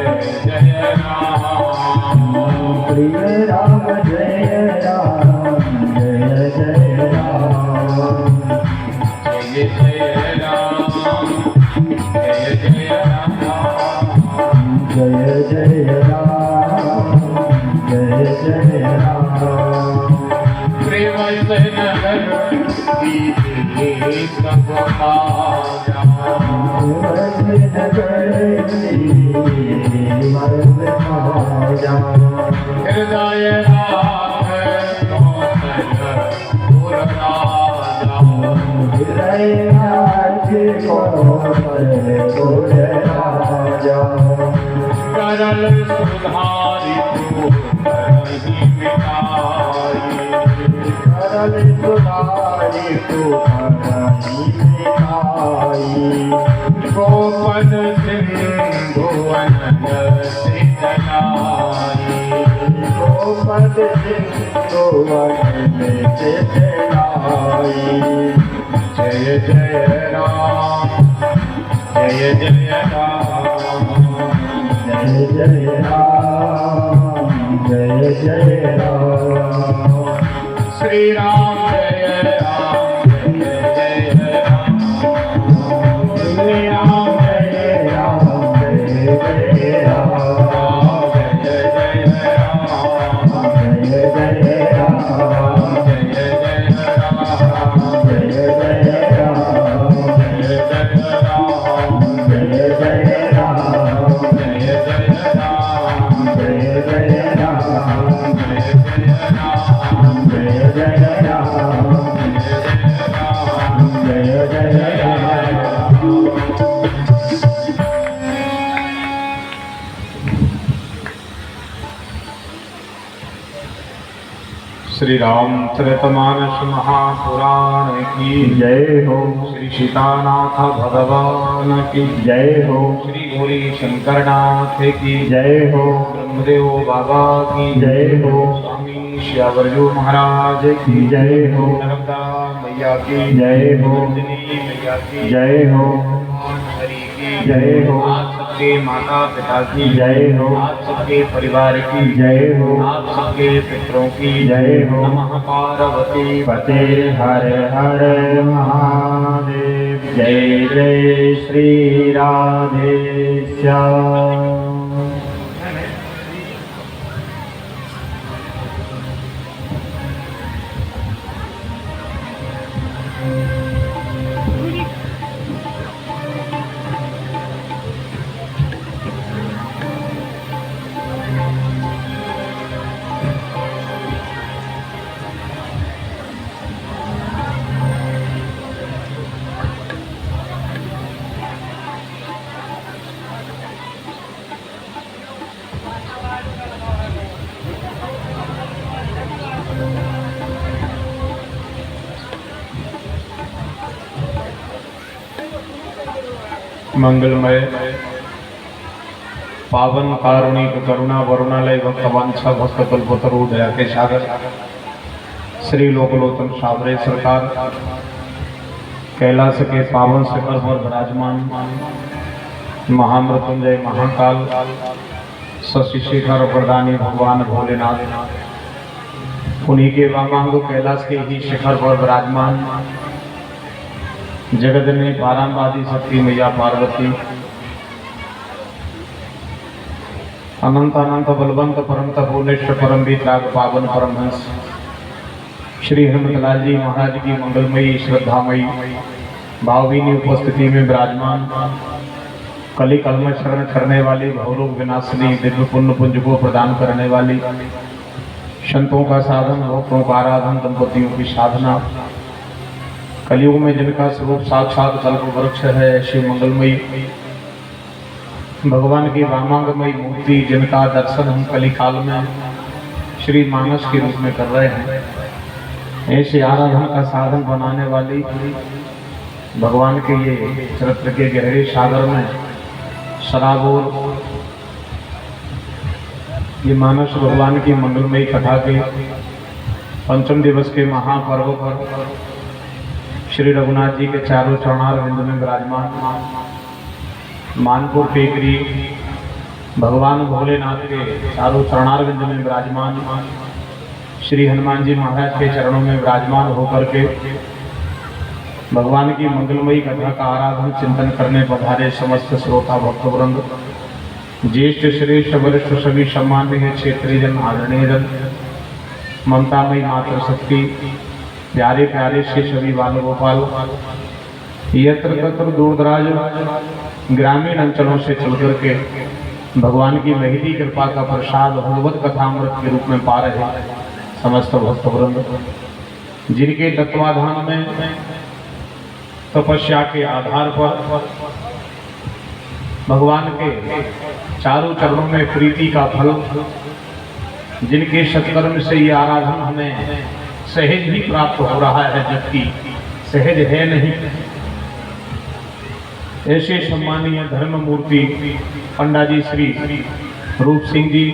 जय राम प्रिय राम जय राम जय जय राम जय जय राम जय जय राम जय जय राम जय जय राम प्रेम से नगर की सब माया हृदय नाथ पुर राजा हृदय नाथ पुर राजा करल सुधारी नहीं मिटाई करल सुधारी नहीं मिटाई गोपन सिंधु अनंत से चलाई गोपद सिंधु अनंत से चलाई जय जय राम जय जय राम जय जय राम जय जय राम श्री राम जय राम जय जय राम श्री राम जय राम जय जय राम जय जय राम जय जय राम जय जय राम जय जय राम जय जय राम जय जय राम जय जय राम जय जय राम जय जय राम जय जय राम जय जय राम श्री रामचरितमानस महापुराण की जय हो श्री सीतानाथ भगवान की जय हो श्री गौरी शंकरनाथ की जय हो ब्रह्मदेव बाबा की जय हो स्वामी श्यावरजू महाराज की जय हो नर्मदा मैया की जय हो नंदिनी मैया की जय हो हरि की जय हो आप सबके माता पिता की जय हो आप सबके परिवार की जय हो आप सबके पितरों की जय हो नमः पार्वती पते हर हर महादेव जय जय श्री राधे श्याम मंगलमय पावन कारुणिक करुणा वरुणालय भक्तवांछा भक्त कल्पतरु दया के सागर श्री लोकलोचन सावरे सरकार कैलाश के पावन शिखर पर विराजमान महामृत्युंजय महाकाल शशि शेखर प्रदानी भगवान भोलेनाथ उन्हीं के वामांग कैलाश के ही शिखर पर विराजमान जगदनी बारामबादी शक्ति मैया पार्वती अनंत अनंत बलवंत परम तपोनिष्ठ परम वितराग पावन परमहंस श्री हेमंतलाल जी महाराज की मंगलमयी श्रद्धामयी भावभीनी उपस्थिति में विराजमान कली कलम शरण करने वाली भवलोक विनाशिनी दिव्य पुण्य पुंज को प्रदान करने वाली संतों का साधन भक्तों का आराधन दंपतियों की साधना कलयुग में जिनका स्वरूप साक्षात कल्प वृक्ष है शिव मंगलमयी भगवान की वामांगमयी मूर्ति जिनका दर्शन हम कली काल में श्री मानस के रूप में कर रहे हैं ऐसे आराधना का साधन बनाने वाली भगवान के ये चरित्र के गहरे सागर में सराबोर ये मानस भगवान की मंगलमयी कथा के पंचम दिवस के महापर्व पर श्री रघुनाथ जी के चारों चरणार बिंदु में विराजमान मानपुर टेकरी भगवान भोलेनाथ के चारों चरणारविंद में विराजमान श्री हनुमान जी महाराज के चरणों में विराजमान होकर के भगवान की मंगलमयी कथा का आराधन चिंतन करने पधारे समस्त श्रोता भक्तवृंद, ज्येष्ठ श्रेष्ठ वरिष्ठ सभी सम्माननीय क्षेत्रीय जन, आदरणीय जन, ममतामयी मातृशक्ति, प्यारे प्यारे से सभी बाल गोपाल, यत्र तत्र दूर दराज ग्रामीण अंचलों से चल करके भगवान की महती कृपा का प्रसाद भगवत कथामृत के रूप में पा रहे समस्त भक्तवृंद, जिनके तत्वाधान में तपस्या के आधार पर भगवान के चारों चरणों में प्रीति का फल, जिनके सत्कर्म से ये आराधन हमें सहज ही प्राप्त हो रहा है, जबकि सहज है नहीं। ऐसे सम्मानीय धर्म मूर्ति पंडा जी श्री रूप सिंह जी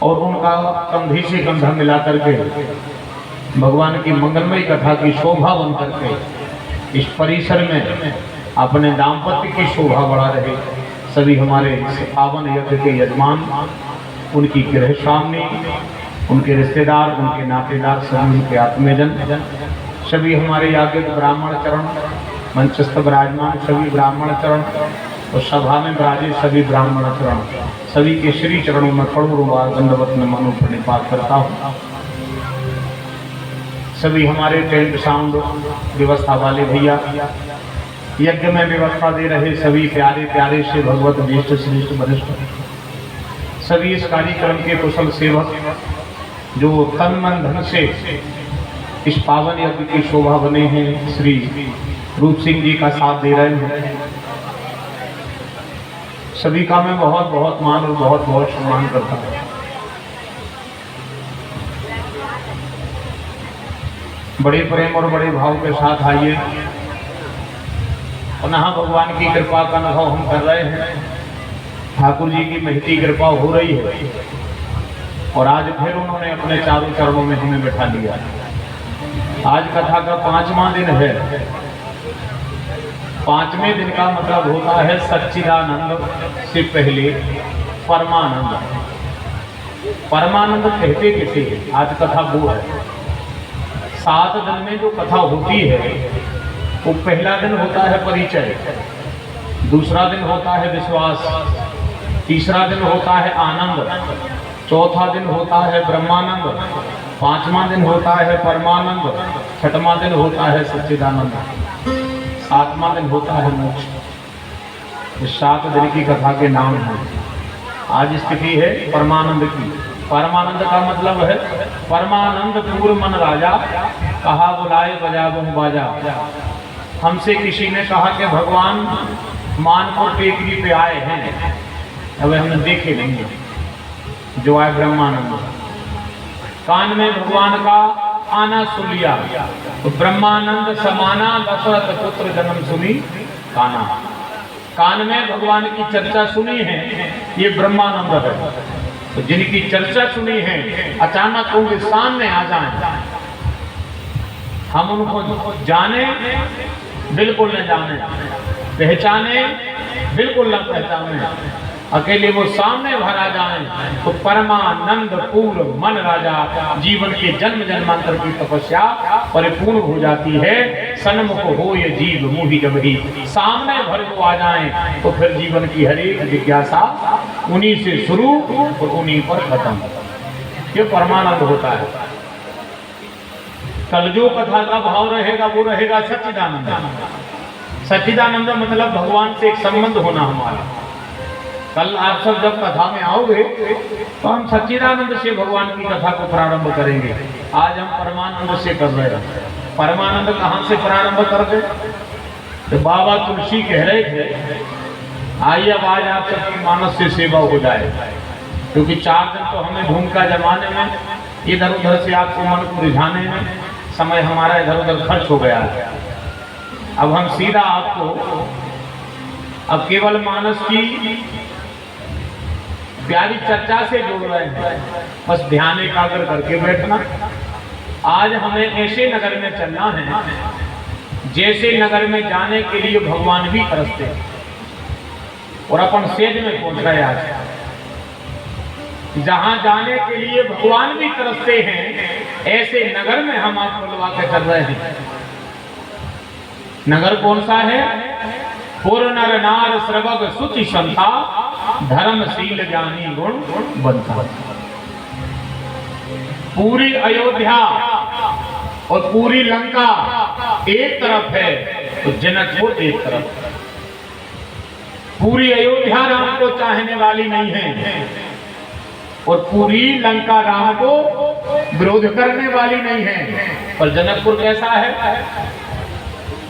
और उनका कंधी से कंधा मिला करके भगवान की मंगलमयी कथा की शोभा बन करके इस परिसर में अपने दाम्पत्य की शोभा बढ़ा रहे सभी हमारे पावन यज्ञ के यजमान, उनकी गृह स्वामी, उनके रिश्तेदार, उनके नातेदार, सभी उनके आत्मीयजन, सभी हमारे याज्ञिक ब्राह्मण चरण, मंचस्थ विराजमान सभी ब्राह्मण चरण और सभा में विराजे सभी ब्राह्मण चरण, सभी के श्री चरणों में करोड़ों बार दंडवत में मनो प्रणिपात करता हूँ। सभी हमारे टेंट साउंड व्यवस्था वाले भैया, यज्ञ में व्यवस्था दे रहे सभी प्यारे प्यारे से भगवत ज्येष्ठ श्रेष्ठ वरिष्ठ, सभी इस कार्यक्रम के कुशल सेवक जो तन मन धन से इस पावन यज्ञ की शोभा बने हैं, श्री रूप सिंह जी का साथ दे रहे हैं, सभी का मैं बहुत बहुत मान और बहुत बहुत सम्मान करता हूँ। बड़े प्रेम और बड़े भाव के साथ आइए, पुनः भगवान की कृपा का अनुभव हम कर रहे हैं। ठाकुर जी की महती कृपा हो रही है और आज फिर उन्होंने अपने चारों चरणों में हमें बैठा लिया। आज कथा का 5वां दिन है। 5वें दिन का मतलब होता है सच्चिदानंद से पहले परमानंद। परमानंद कहते किसे हैं? आज कथा वो है। 7 दिन में जो कथा होती है वो पहला दिन होता है परिचय, दूसरा दिन होता है विश्वास, तीसरा दिन होता है आनंद, चौथा दिन होता है ब्रह्मानंद, 5वां दिन होता है परमानंद, 6वां दिन होता है सच्चिदानंद, 7वां दिन होता है मोक्ष। इस 7 दिन की कथा के नाम हैं। आज स्थिति है परमानंद की। परमानंद का मतलब है परमानंद पूर्व मन राजा, कहा बुलाए बजा बहु बाजा। हमसे किसी ने कहा कि भगवान मानपुर टेकरी पे आए हैं, अब हमने देखे नहीं जो आए ब्रह्मानंद। कान में भगवान का आना सुन लिया तो ब्रह्मानंद समाना दशरथ पुत्र जन्म सुनी काना। कान में भगवान की चर्चा सुनी है, ये ब्रह्मानंद है। तो जिनकी चर्चा सुनी है अचानक उनके सामने आ जाएं, हम उनको जाने बिल्कुल न जाने, पहचाने बिल्कुल न पहचाने, अकेले वो सामने भरा जाए तो परमानंद पूर्व मन राजा जीवन के जन्म जन्मांतर की तपस्या परिपूर्ण हो जाती है। सन्मुख हो ये जीव मुहि जब ही सामने भर को आ जाए तो फिर जीवन की हर एक जिज्ञासा उन्हीं से शुरू और उन्हीं पर खत्म। ये परमानंद होता है। कल जो कथा का भाव रहेगा वो रहेगा सच्चिदानंद। सच्चिदानंद मतलब भगवान से एक संबंध होना हमारा। कल आप सब जब कथा में आओगे तो हम सच्चिदानंद से भगवान की कथा को प्रारंभ करेंगे। आज हम परमानंद से कर रहे हैं। परमानंद कहाँ से प्रारंभ कर दे? तो बाबा तुलसी कह रहे थे आइए अब आज आप सबकी मानस से सेवा हो जाए, क्योंकि 4 दिन तो हमें भूमिका जमाने में, इधर उधर से आपको मन को रिझाने में समय हमारा इधर उधर खर्च हो गया है। अब हम सीधा आपको अब केवल मानस की प्यारी चर्चा से जोड़ रहे हैं, बस ध्यान एकाग्र करके बैठना। आज हमें ऐसे नगर में चलना है जैसे नगर में जाने के लिए भगवान भी तरसते हैं। और अपन सेज में पहुंच गए आज। जहां जाने के लिए भगवान भी तरसते हैं, ऐसे नगर में हम आपको बुलवा के चल रहे हैं। नगर कौन सा है? पुर नर नार श्रवग सुचि संता, धर्मशील ज्ञानी गुण बनता। पूरी अयोध्या और पूरी लंका एक तरफ है तो जनकपुर एक तरफ। पूरी अयोध्या राम को चाहने वाली नहीं है और पूरी लंका राम को विरोध करने वाली नहीं है। पर जनकपुर कैसा है?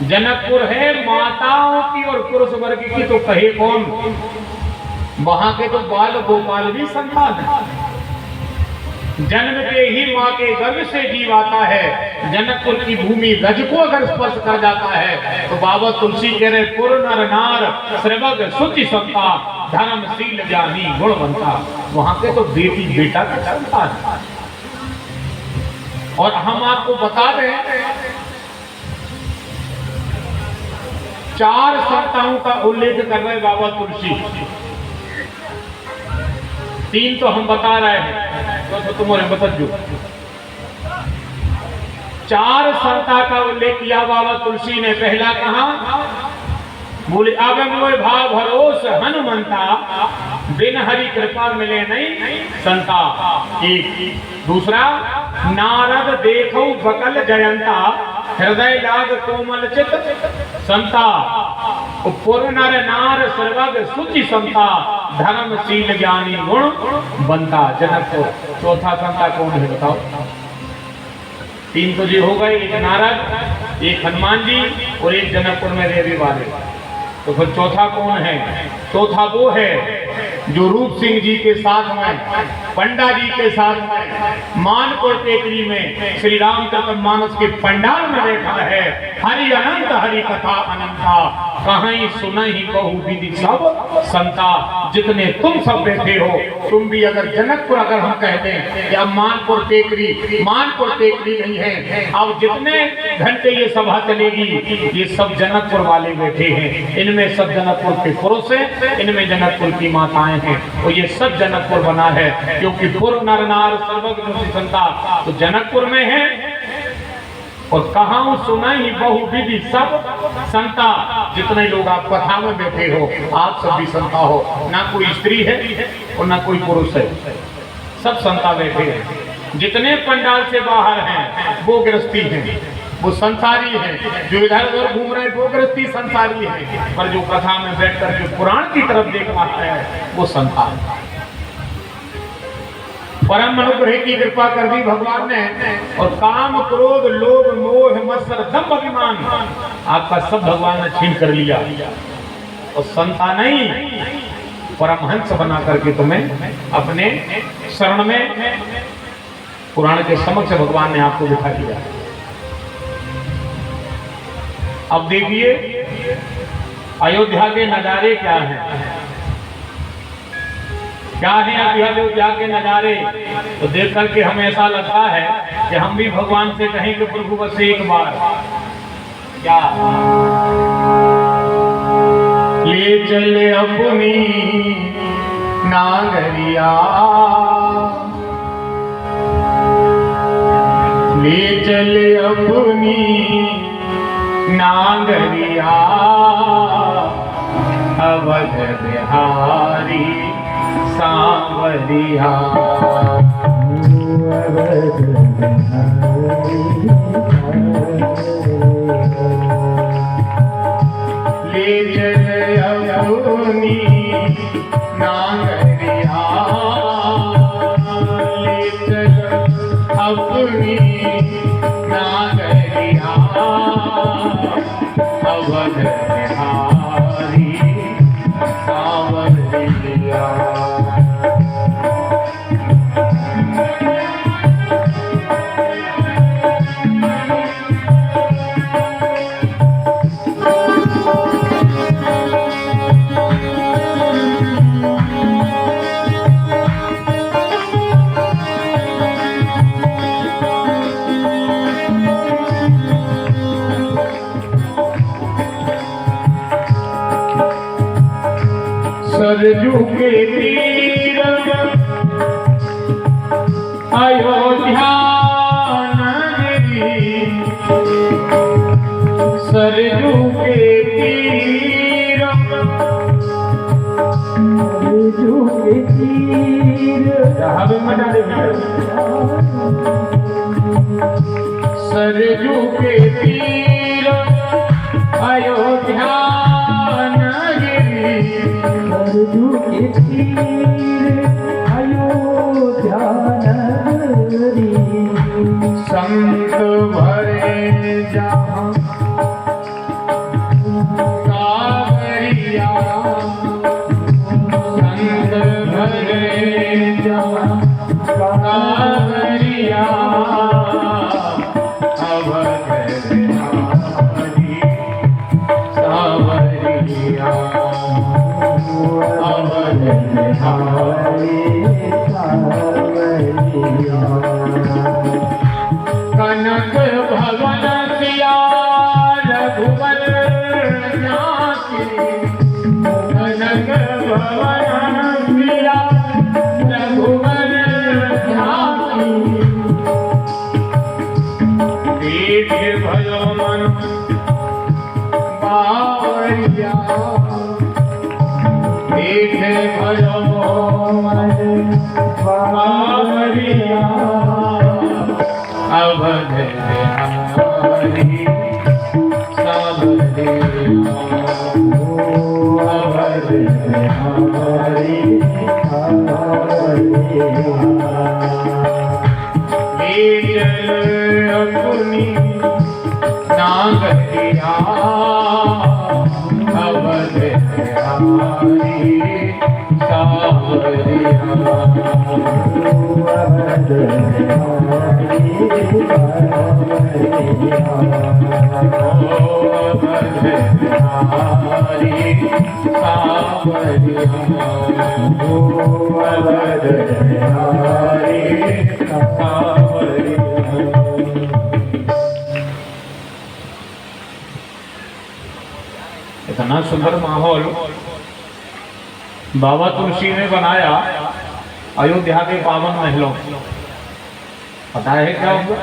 जनकपुर है माताओं की और पुरुष वर्ग की तो कहे कौन। वहां के तो बाल गोपाल भी संतान है। जन्मते ही माँ के गर्भ से जीव आता है। जनकपुर की भूमि रज को अगर स्पर्श कर जाता है तो बाबा तुलसी कह रहे पुर नर नार श्रवग सुचि संता, धर्मशील ज्ञानी गुण बनता। वहां के तो बेटी बेटा का संतान है। और हम आपको बता दें, 4 संताओं का उल्लेख कर रहे बाबा तुलसी। 3 तो हम बता रहे हैं, तो तुम्हारे बता दो। 4 संता का उल्लेख किया बाबा तुलसी ने। पहला कहा? बोले आगम मोय भाव भरोस हनुमंता, बिन हरि कृपा मिले नहीं संता। एक। दूसरा, नारद देखो बकल जयंता, हृदय लाग कोमल चित संता। पुर नर नार सर्वग सुचि संता, धर्मशील ज्ञानी गुण बनता। जनकपुर। चौथा संता कौन है बताओ? 3 तो जी हो गए, एक नारद, एक हनुमान जी और एक जनकपुर में रहने वाले। तो फिर चौथा कौन है? चौथा वो है जो रूप सिंह जी के साथ में, पंडा जी के साथ में, मानपुर टेकरी में श्री रामचरित मानस के पंडाल में बैठा है। हरि अनंत हरि कथा अनंता, कहीं सुना ही बहु विधि सब संता। जितने तुम सब बैठे हो, तुम भी अगर जनकपुर अगर हम कहते हैं या मानपुर टेकरी नहीं है, अब जितने घंटे ये सभा चलेगी ये सब जनकपुर वाले बैठे हैं। इनमें सब जनकपुर के पुरुष हैं, इनमें जनकपुर की माताएं हैं और ये सब जनकपुर बना है क्योंकि पुर नर नार सर्वग सुचि संता तो जनकपुर में है। और कहां सुना ही बहु विधि सब संता। जितने लोग आप कथा में बैठे हो आप सब भी संता हो। ना कोई स्त्री है और ना कोई पुरुष है, सब संता बैठे हैं। जितने पंडाल से बाहर हैं वो गृहस्थी हैं, वो संसारी हैं। जो इधर उधर घूम रहे हैं वो गृहस्थी संसारी है। पर जो कथा में बैठकर जो पुराण की तरफ देख रहा है वो संता है। परम अनुग्रह की कृपा कर दी भगवान ने और काम क्रोध लोभ मोह मत्सर दंभ अभिमान आपका सब भगवान ने छीन कर लिया और संता नहीं परमहंस बना करके तुम्हें अपने शरण में पुराण के समक्ष भगवान ने आपको बिठा दिया। अब देखिए अयोध्या के नजारे क्या हैं, क्या है अयोध्या के नजारे। तो देख करके हमें ऐसा लगता है कि हम भी भगवान से कहें कि प्रभु बस एक बार क्या ले चले अपनी नागरिया, ले चले अपनी नागरिया, अवध बिहारी सांवरिया। ले चले अपनी नागरिया, ले चले अपनी नागरिया, अवध बिहारी सांवरिया। सरजू के तीर अयोध्या नगरी, सरजू के तीर, सरजू के तीर, सरजू के तीर अयोध्या नगरी, सरजू के तीर अयोध्या नगरी, संत भरे जहाँ कांवरिया, संत भरे जहाँ कांवरिया, अवध बिहारी सावरिया, अवध बिहारी सावरिया, कनक भवन सिया रघुवर जाति, कनक भवन सिया रघुवर जाति, देख भयो मन बावरिया, देख भयो मन बावरिया, अवध बिहारी सावरिया, अवध बिहारी अपनी नागरिया, अवध बिहारी सावरिया, अवध बिहारी इतना सुंदर माहौल बाबा तुलसी ने बनाया अयोध्या के पावन महलों। पता है क्या हुआ?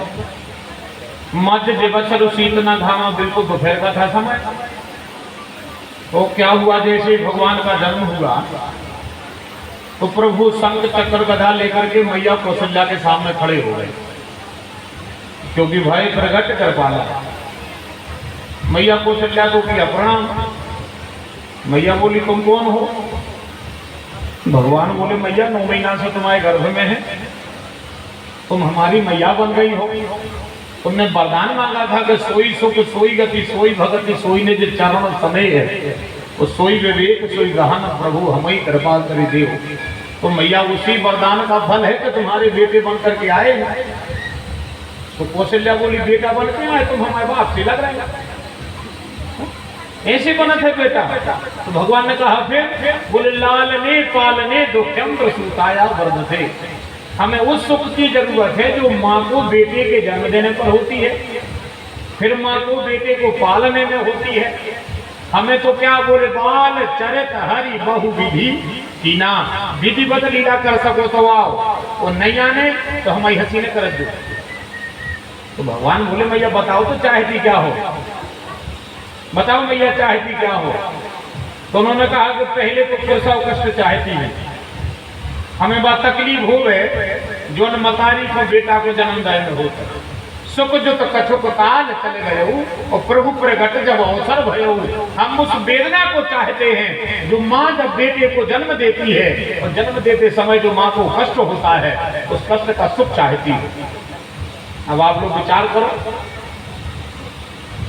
मध्य दिवस शीतना घामा, बिल्कुल दोपहर का था समय। तो क्या हुआ, जैसे भगवान का जन्म हुआ तो प्रभु शंख चक्र गदा लेकर के मैया कौशल्या के सामने खड़े हो गए, क्योंकि भय प्रकट कर पाला। मैया कौशल्या को किया प्रणाम। मैया बोली तुम कौन हो? भगवान बोले मैया 9 महीना से तुम्हारे गर्भ में है, तुम हमारी मैया बन गई हो। तुमने वरदान मांगा था कि सोई सुख सोई गति सोई भगति सोई ने जो चरण समय है, वो सोई विवेक सोई गहन प्रभु हम ही कृपा करी देव। तो मैया उसी वरदान का फल है कि तुम्हारे बेटे बन करके आए हैं। तो कौशल्या बोली बेटा बन के आए, तुम हमारे बाप से लग रहे हैं, ऐसे बना थे बेटा। तो भगवान ने कहा फिर, बोले लालने पालने दुख्यम प्रसूताया वर्धते। हमें उस सुख की जरूरत है जो माँ को बेटे के जन्म देने पर होती है, फिर माँ को बेटे को पालने में होती है। हमें तो क्या बोले, बाल चरित हरि बहु विधि कीना, विधि बदल लीला कर सको तो आओ, वो नहीं आने तो हमारी हंसी ने कर दो। तो भगवान बोले मैया बताओ तो चाहती क्या हो, बताओ मैया चाहती क्या हो। तो उन्होंने कहा कि पहले तो प्रसव कष्ट चाहती है, हमें बात तकलीफ हो गए जो न मतारी को बेटा को जन्मदाय में होता। सुख जो तो कछुक काल चले गए और प्रभु प्रगट जब अवसर भयो। हम उस वेदना को चाहते हैं जो माँ जब बेटे को जन्म देती है और जन्म देते समय जो माँ को कष्ट होता है, उस कष्ट का सुख चाहती है। अब आप लोग विचार करो,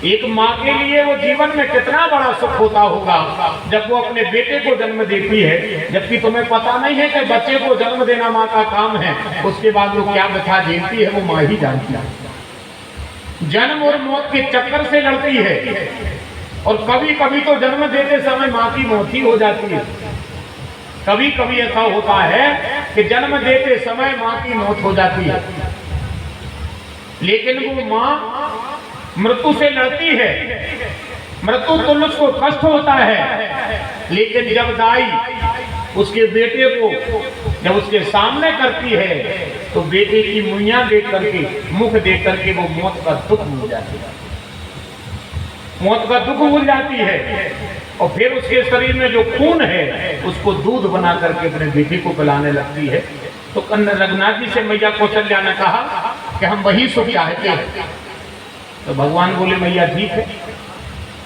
एक माँ के लिए वो जीवन में कितना बड़ा सुख होता होगा जब वो अपने बेटे को जन्म देती है, जबकि तुम्हें पता नहीं है कि बच्चे को जन्म देना माँ का काम है। उसके बाद वो क्या व्यथा झेलती है वो माँ ही जानती है। जन्म और मौत के चक्कर से लड़ती है, और कभी कभी तो जन्म देते समय माँ की मौत ही हो जाती है। कभी कभी ऐसा होता है कि जन्म देते समय माँ की मौत हो जाती है, लेकिन वो माँ मृत्यु से लड़ती है। मृत्यु तुल्य उसको कष्ट होता है, लेकिन जब दाई उसके बेटे को जब उसके सामने करती है तो बेटे की मुइयां देख करके, मुख देख करके वो मौत का दुख भूल जाती है, मौत का दुख भूल जाती है। और फिर उसके शरीर में जो खून है उसको दूध बना करके अपने बेटे को पिलाने लगती है। तो रघुनाथ जी से मैया कौशल्या ने कहा कि हम वही सुख चाहते हैं। तो भगवान बोले मैया ठीक है।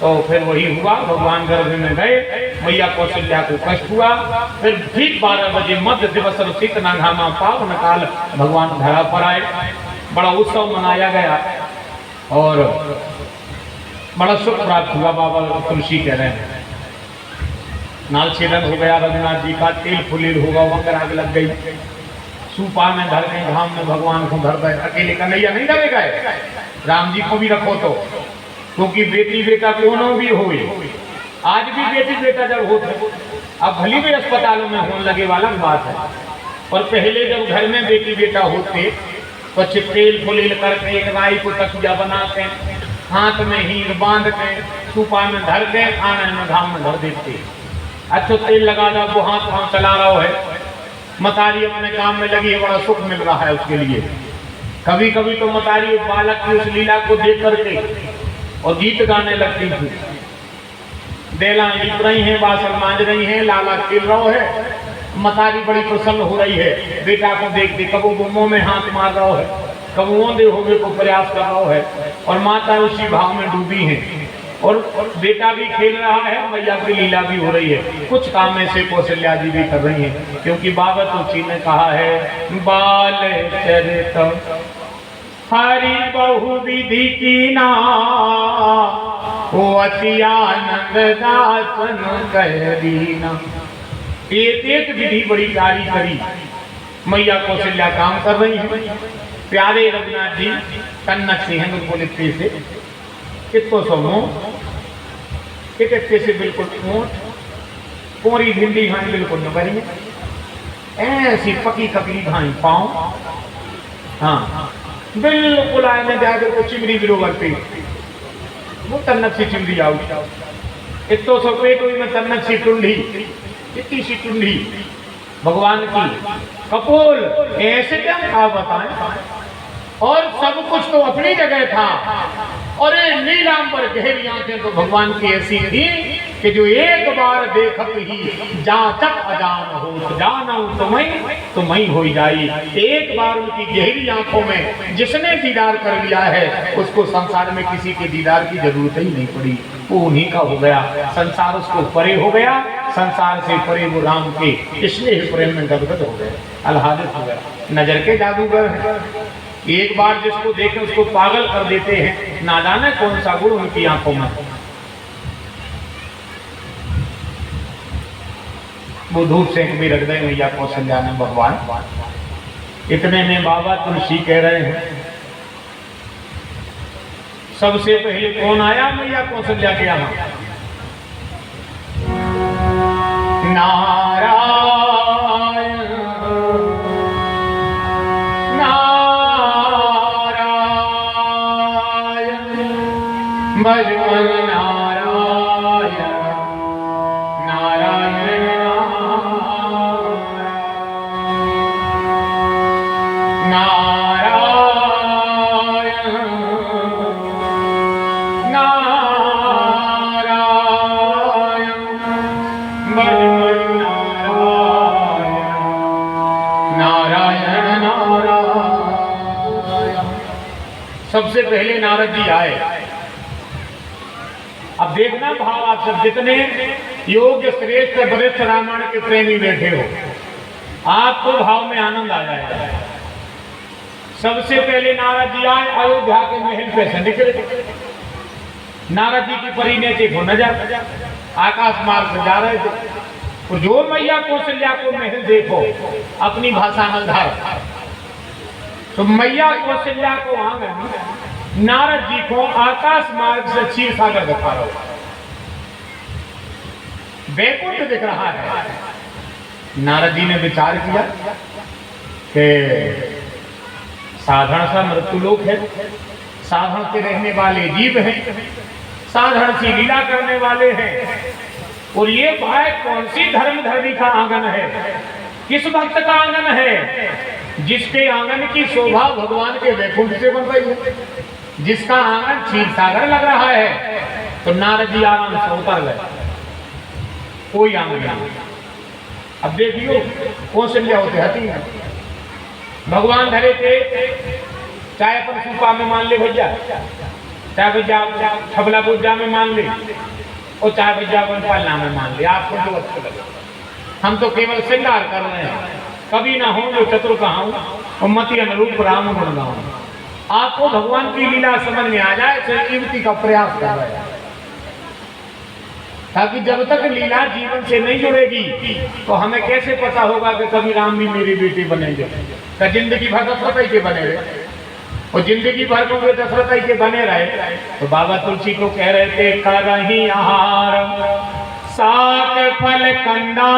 तो फिर वही हुआ, भगवान गर्भ में गए, मैया कौशल्या को कष्ट हुआ। फिर ठीक 12 बजे मध्य दिवस शीत नाघामा पावन काल भगवान धरा पर आए। बड़ा उत्सव मनाया गया और बड़ा सुख प्राप्त हुआ। बाबा तुलसी कह रहे हैं नाल छेदन हो गया रघुनाथ जी का, तेल फुलील होगा, वंगर आग लग गई, सूपा में धर गए, घाम में भगवान को धर गए। अकेले कन्हैया नहीं लगेगा, राम जी को भी रखो तो, क्योंकि बेटी बेटा दोनों भी हुए। आज भी बेटी बेटा जब होते, अब भली भी अस्पतालों में होने लगे वाला बात है, पर पहले जब घर में बेटी बेटा होते तो तेल फुलील करके एक राई को तकिया बनाते, हाथ में हीर बांध के सूपा में धर के आने में घाम में धर देते। अच्छा तेल लगा दो, वो हाथ वहां चला रहा है, मतारी अपने काम में लगी है, बड़ा सुख मिल रहा है उसके लिए। कभी कभी तो मतारी बालक की उस लीला को देख करके और गीत गाने लगती थी। बेला लिप रही है, बासल मांझ रही है, लाला खेल रहा है, मतारी बड़ी प्रसन्न हो रही है बेटा को देख के। कबो वो मुंह में हाथ मार रहा है, कबो ओंधे होने को प्रयास कर रहा है, और माता उसी भाव में डूबी है, और बेटा भी खेल रहा है, मैया की लीला भी हो रही है। कुछ काम ऐसे कौशल्या जी भी कर रही हैं, क्योंकि बाबा तुलसी ने कहा है बाल चरित हरि बहु विधि की ना, वो अति आनंद दासन कहरीना। एक एक विधि बड़ी प्यारी करी मैया कौशल्या काम कर रही है। प्यारे रघुनाथ जी कन्नक से हैं बिल्कुल इतने से, कितो समो इतने से बिल्कुल ऊंट, कोरी भिंडी घाई बिल्कुल न करिए, ऐसी पकी ककड़ी घाई पाँव, हाँ बिल्कुल आए में जाकर को चिमरी बिरोबर पे वो तन्नक सी चिमरी आओ, इतो सो पेट हुई में तन्नक सी टुंडी, इतनी सी टुंडी भगवान की कपोल, ऐसे क्या आप बताएं। और सब कुछ तो अपनी जगह था, और नीलांबर गहरी आंखें तो भगवान की ऐसी थी कि जो एक बार देखत ही जहाँ तक अजान हो जाना तो मई हो जाई। एक बार उनकी गहरी आंखों में जिसने दीदार कर लिया है उसको संसार में किसी के दीदार की जरूरत ही नहीं पड़ी, वो उन्हीं का हो गया। संसार उसको परे हो गया, संसार से परे वो राम के स्नेह प्रेम में गदगद हो गए, आह्लादित हो गया। नजर के जादूगर हैं, एक बार जिसको देखे उसको पागल कर देते हैं, ना जाने कौन सा गुण उनकी आंखों में। वो धूप सेक भी रख दे मैया कौशल्या ने भगवान। इतने में बाबा तुलसी कह रहे हैं सबसे पहले कौन आया मैया कौशल्या के यहाँ? नारायण भजन नारायण नारायण नारायण नारायण भजन नारायण नारायण नारायण। सबसे पहले नारद जी आए। अब देखना भाव, आप सब जितने योग्य श्रेष्ठ वरिष्ठ रामायण के प्रेमी बैठे हो, आपको भाव में आनंद आ जाएगा। सबसे पहले नारद जी आए, अयोध्या के महल पे से निकले। नारद जी की परिणय से हो न जा, आकाश मार्ग से जा रहे थे, और जो मैया कौशल्या को महल देखो अपनी भाषा में धार, तो मैया कौशल्या को आंगन नारद जी को आकाश मार्ग से क्षीर सागर दिखा रहा है, वैकुंठ दिख रहा है। नारद जी ने विचार किया कि साधारण सा मृत्युलोक है, साधारण से रहने वाले जीव हैं, साधारण सी लीला करने वाले हैं, और ये भाई कौन सी धर्मधर्मी का आंगन है, किस भक्त का आंगन है जिसके आंगन की शोभा भगवान के वैकुंठ से बन रही है, जिसका आंगन क्षीर सागर लग रहा है। तो नारद जी आंगन से उतर गए, कोई आंगन नहीं। अब देखियो कौशल्या होते हती भगवान धरे थे, चाहे अपन सूपा में मान ले भैया, चाहे भैया छबला बुज्जा में मान ले, और चाहे भैया अपन पालना में मान ले, आपको जो अच्छा लगे। हम तो केवल श्रृंगार कर रहे हैं, कभी ना हो जो चतुर कहाऊं और मति अनुरूप राम गुण गाऊं। आपको भगवान की लीला समझ में आ जाए तो युक्ति का प्रयास कर रहे हैं, ताकि जब तक लीला जीवन से नहीं जुड़ेगी तो हमें कैसे पता होगा कि कभी राम भी मेरी बेटी बनेंगे। तो जिंदगी भर दशरथ के बने रहे, और जिंदगी भर को वे दशरथ के बने रहे। तो बाबा तुलसी को कह रहे थे, करही आहार साक फल कंदा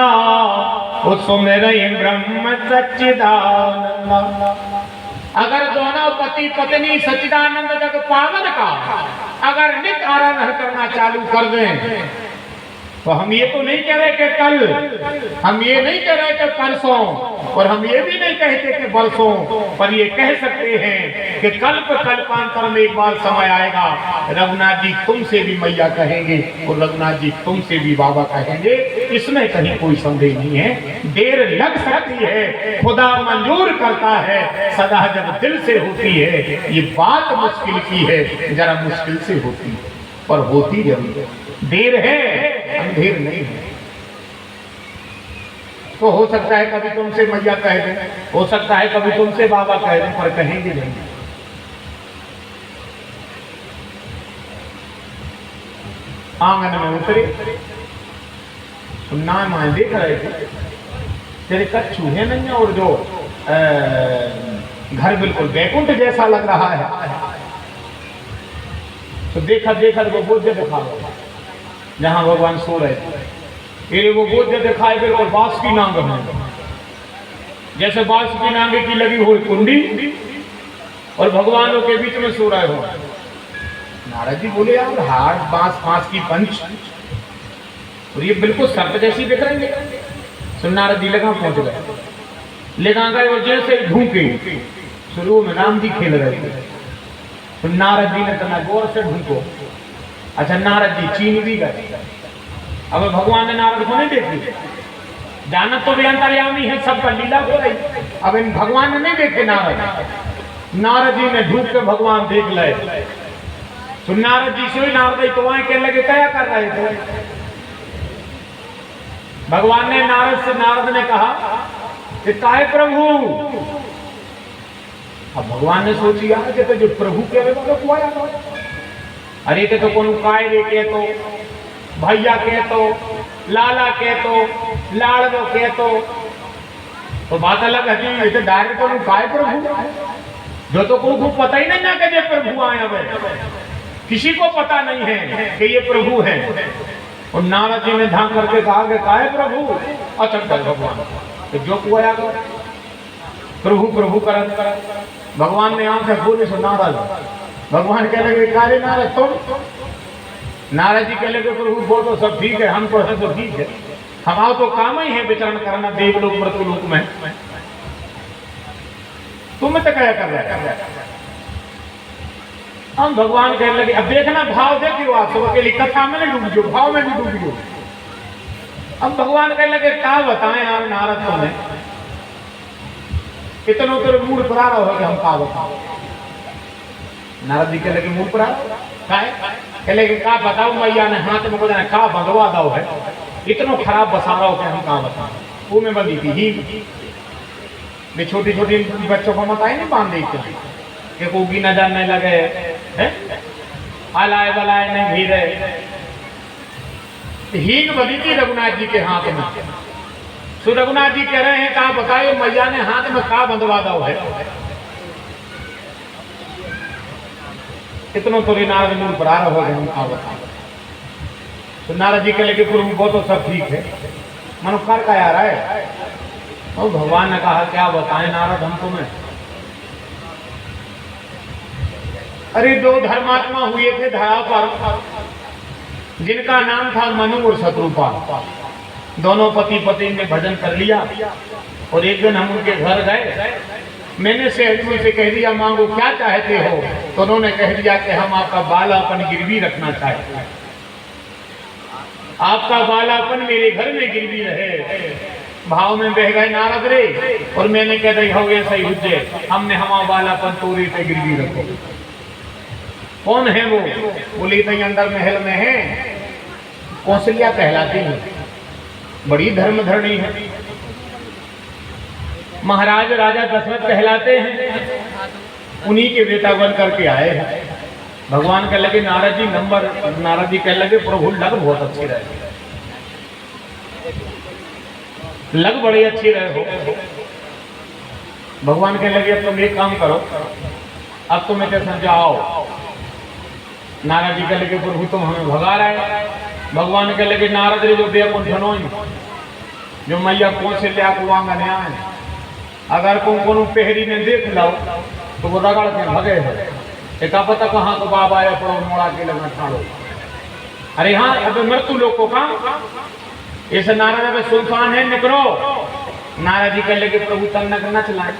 सुमिर ब्रह्म सच्चिदानंद। अगर दोनों पति पत्नी सच्चिदानंद जग पावन का अगर नित आराधना करना चालू कर दें, तो हम ये तो नहीं कह रहे कि कल, हम ये नहीं कह रहे कि परसों, और हम ये भी नहीं कहते कि बरसों, पर ये कह सकते हैं कि कल्पांतर में एक बार समय आएगा, रघुनाथ जी तुमसे भी मैया कहेंगे और रघुनाथ जी तुमसे भी बाबा कहेंगे। इसमें कहीं कोई संदेह नहीं है। देर लग सकती है, खुदा मंजूर करता है, सदा जब दिल से होती है। ये बात मुश्किल की है, जरा मुश्किल से होती है, पर होती जरूर है। देर है, अंधेर नहीं है। तो हो सकता है कभी तुमसे मैया कह दें, हो सकता है कभी तुमसे बाबा कह दें, पर कहेंगे नहीं। आंगन में उतरे, सुनना मां देख रहे थे, तेरे कच्छु है नहीं, और जो घर बिल्कुल वैकुंठ जैसा लग रहा है। तो देखा देखा वो बोझ दिखा जहां भगवान सो रहे थे, ये वो बोझ दिखाए बिल्कुल बांस की नांग में, जैसे बांस की नांगे की लगी हुई कुंडी, और भगवानों के बीच में सो रहे हो। नारद जी बोले, यार हाथ बांस की पंच, और ये बिल्कुल सर्प जैसी दिख रही है। तो नारद जी लगा पहुंच गए, लगा गए और जैसे ढूंढे, शुरू में राम जी खेल रहे थे। तो नारद जी ने तना गौर से ढूंढो। अच्छा, नारद जी चीन भी गए। अब भगवान ने नारद को नहीं देखे, जाना तो भी अंतर्यामी है, सबका लीला हो रही। अब इन भगवान ने नहीं देखे नारद जी ने ढूंढ के भगवान देख ले। तो नारद जी से नारद तो वहां कहने लगे, क्या कर रहे थे? भगवान ने नारद ने कहा कि काहे प्रभु। अब भगवान ने सोची, यार कि तो जो प्रभु कह रहे वो तो आया, अरे के तो कौन काय रे के तो भैया के तो लाला के तो लाड़ो के तो बात अलग है। तो डायरेक्ट तो काय प्रभु, जो तो को पता ही नहीं ना कि ये प्रभु आया है, किसी को पता नहीं है कि ये प्रभु है। और नारद जी ने ध्यान करके कहा कि काय प्रभु। अच्छा भगवान तो जो को आया प्रभु प्रभु कर भगवान ने आंखें खोली। सो नारद, भगवान कह लगे, कारे नारद तुम? नारद जी कह लगे, प्रभु वो तो सब ठीक है, हमको है तो ठीक है, हमारा तो काम ही है विचरण करना देवलोक मृत्युलोक में, तुम तो क्या कर रहे? हम भगवान कहने लगे, अब देखना भाव देखियो, आप सब अकेली कथा में नहीं डूबियो, भाव में भी डूबियो। अब भगवान कहने लगे, क्या बताएं यार नारद तुम्हें, इतना तेरे मूड पर आ रहा हो कि हम क्या बताओ। नारद जी कहने लगे, मूड पर आ कह लगे, क्या बताओ मैया ने हाथ में बोला क्या भगवा दाओ है, इतना खराब बसा रहा हो कि हम क्या बताओ। वो में बंदी थी ही, छोटी छोटी बच्चों को मत आए नहीं बांध देते कि कोगी न जानने लगे, आलाए बलाए नहीं भी रहे। हींग बनी थी रघुनाथ जी के हाथ में। तो रघुनाथ जी कह रहे हैं, कहा बताइए मैया ने हाथ में कहा बंधवा दो है। इतना तो नारद मूल पर आ रहा होगा, हम कहा बताओ। तो नारद जी कह लगे, प्रभु वो तो सब ठीक है, मनो कर का आ रहा है। और भगवान ने कहा, क्या बताएं नारद हम तुम्हें। अरे दो धर्मात्मा हुए थे धरा पर, जिनका नाम था मनु और शत्रुपाल। दोनों पति पत्नी ने भजन कर लिया और एक दिन हम उनके घर गए। मैंने सेठ से कह दिया मांगो क्या चाहते हो, तो उन्होंने कह दिया कि हम आपका बालापन गिरवी रखना चाहते हैं, आपका बालापन मेरे घर में गिरवी रहे। भाव में बह गए नारद रे, और मैंने कह दी हो ऐसा ही हुज्जे, हमने हमारा बालापन तोरी पे गिरवी रखो। कौन है वो? बोली तई अंदर महल में है, कौशल्या कहलाती है, बड़ी धर्मधरणी है। महाराज राजा दशरथ कहलाते हैं, उन्हीं के बेटा बन करके आए हैं। भगवान कह लगे नारद जी कह लगे प्रभु लग बहुत अच्छी रहे, लग बड़ी अच्छी रहे हो। भगवान कह लगे अब तुम एक काम करो, अब तुम इतने समझाओ। नारद जी कह लगे प्रभु तुम हमें भगा रहे। भगवान कह लगे नारद रे जो बेकुंठनो जो मैया कौन से लिया कुआंगा ने आए, अगर को पहरी ने देख लो तो वो रगड़ के भगे है। एक पता कहाँ को बाबा आया पड़ो मोड़ा के लगा ठाड़ो। अरे हाँ अब मृत्यु लोग को कहा इस नारद में सुल्तान है निकलो। नारद जी कह लगे प्रभु तन्नक न चलाए।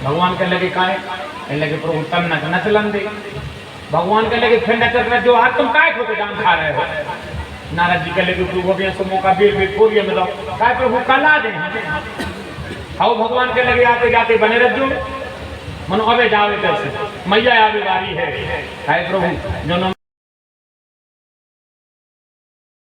भगवान कह लगे काहे? कह लगे प्रभु तन्नक न चलन दे। भगवान कह लगे फिर नचर जो आज तुम काय को जान खा रहे हो। नारद जी कह लगे प्रभु अभी सुमो का बेर बेर थोड़ी में दो काय प्रभु कला दे। आओ भगवान के लगे आते जाते बने रहो मनो अबे जावे कैसे मैया आवे वारी है। हाय प्रभु जो